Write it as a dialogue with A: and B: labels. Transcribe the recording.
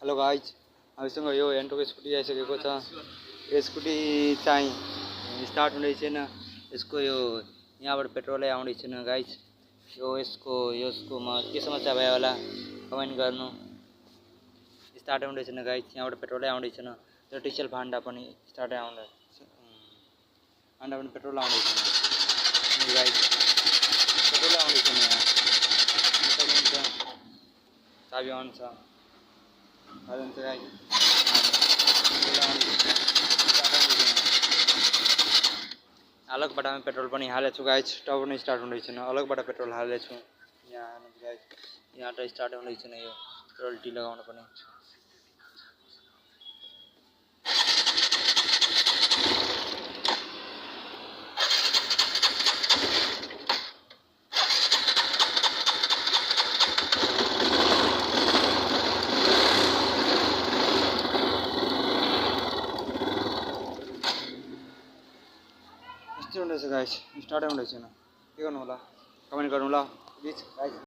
A: Hello guys हामीसँग यो एन्टोको scooty आइसकेको छ। यो स्कुटी चाहिँ स्टार्ट हुँदै छैन। यसको यो यहाँबाट पेट्रोलै आउँदै छैन गाइज। यसकोमा के समस्या भयो होला कमेन्ट गर्नु। स्टार्ट हुँदै छैन गाइज, यहाँबाट पेट्रोलै आउँदै छैन। र डिजल भान्डा पनि स्टार्टै आउँदैन, भान्डा पनि पेट्रोल आउँदै छैन गाइज। पेट्रोलै आउँदै छैन यहाँ। चाबी अन छ अलगबाट हामी पेट्रोल पनि हालेछु गाइज, तब पनि स्टार्ट हुँदै छैन। अलगबाट पेट्रोल हालेछु यहाँ गाइज, यहाँ त स्टार्ट हुँदै छैन। यो पेट्रोल टी लगाउनु पनि यस्तै हुँदैछ गाइज, स्टार्टै हुँदै छैन। के गर्नु होला कमेन्ट गर्नु ल प्लिज गाइज।